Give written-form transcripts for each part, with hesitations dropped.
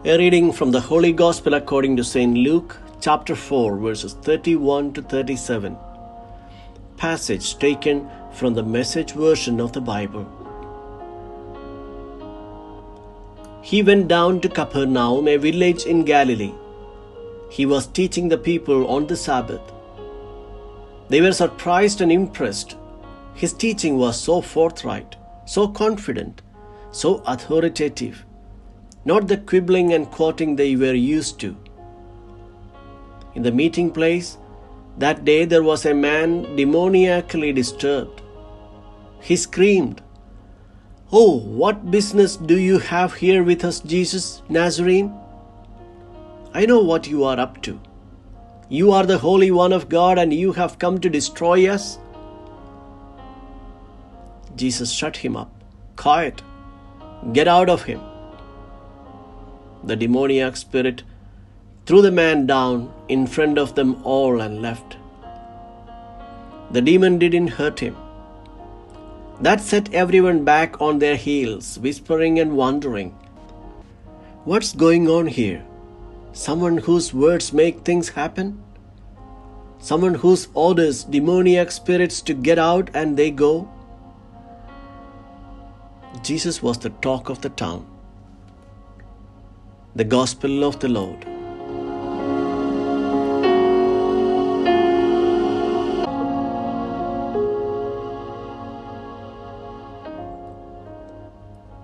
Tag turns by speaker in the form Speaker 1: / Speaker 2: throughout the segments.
Speaker 1: A reading from the Holy Gospel according to St. Luke, chapter 4, verses 31 to 37. Passage taken from the Message version of the Bible. He went down to Capernaum, a village in Galilee. He was teaching the people on the Sabbath. They were surprised and impressed. His teaching was so forthright, so confident, so authoritative. Not the quibbling and quoting they were used to. In the meeting place, that day there was a man demoniacally disturbed. He screamed, "Oh, what business do you have here with us, Jesus, Nazarene? I know what you are up to. You are the Holy One of God and you have come to destroy us." Jesus shut him up. "Quiet! Get out of him." The demoniac spirit threw the man down in front of them all and left. The demon didn't hurt him. That set everyone back on their heels, whispering and wondering, "What's going on here? Someone whose words make things happen? Someone whose orders demoniac spirits to get out and they go?" Jesus was the talk of the town. The Gospel of the Lord.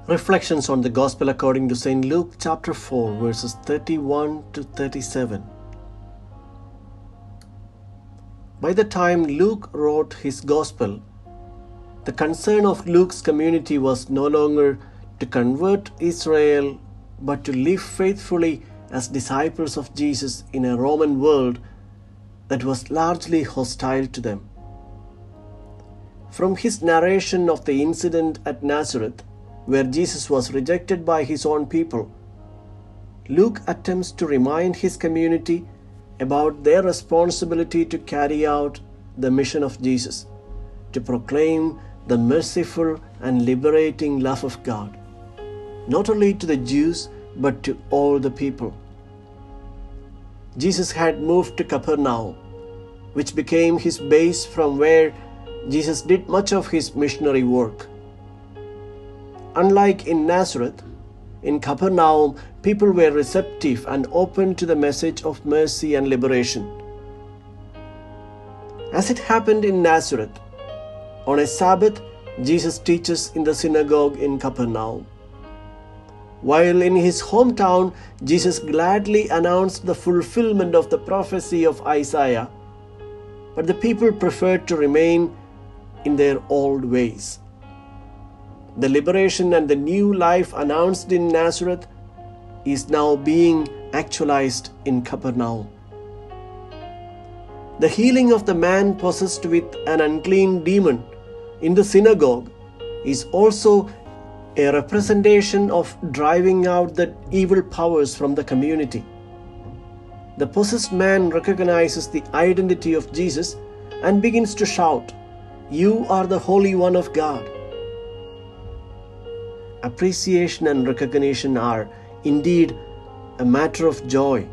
Speaker 1: Reflections on the Gospel according to St. Luke chapter 4, verses 31 to 37. By the time Luke wrote his Gospel, the concern of Luke's community was no longer to convert Israel, but to live faithfully as disciples of Jesus in a Roman world that was largely hostile to them. From his narration of the incident at Nazareth, where Jesus was rejected by his own people, Luke attempts to remind his community about their responsibility to carry out the mission of Jesus, to proclaim the merciful and liberating love of God, not only to the Jews, but to all the people. Jesus had moved to Capernaum, which became his base from where Jesus did much of his missionary work. Unlike in Nazareth, in Capernaum, people were receptive and open to the message of mercy and liberation. As it happened in Nazareth, on a Sabbath, Jesus teaches in the synagogue in Capernaum. While in his hometown, Jesus gladly announced the fulfilment of the prophecy of Isaiah, but the people preferred to remain in their old ways. The liberation and the new life announced in Nazareth is now being actualized in Capernaum. The healing of the man possessed with an unclean demon in the synagogue is also a representation of driving out the evil powers from the community. The possessed man recognizes the identity of Jesus and begins to shout, "You are the Holy One of God." Appreciation and recognition are indeed a matter of joy,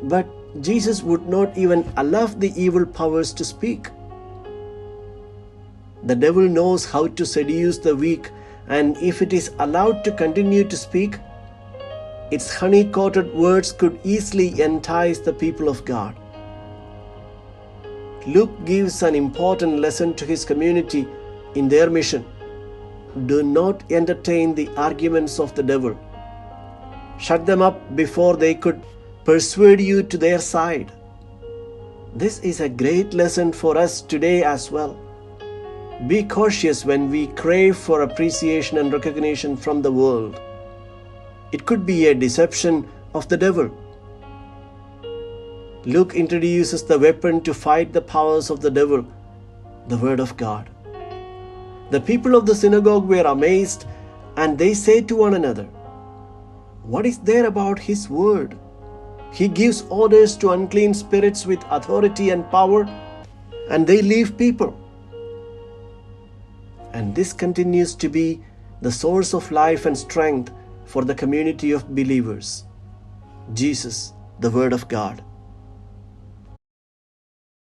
Speaker 1: but Jesus would not even allow the evil powers to speak. The devil knows how to seduce the weak, and if it is allowed to continue to speak, its honey-coated words could easily entice the people of God. Luke gives an important lesson to his community in their mission. Do not entertain the arguments of the devil. Shut them up before they could persuade you to their side. This is a great lesson for us today as well. Be cautious when we crave for appreciation and recognition from the world. It could be a deception of the devil. Luke introduces the weapon to fight the powers of the devil, the Word of God. The people of the synagogue were amazed, and they say to one another, "What is there about his word? He gives orders to unclean spirits with authority and power, and they leave people." And this continues to be the source of life and strength for the community of believers. Jesus, the Word of God.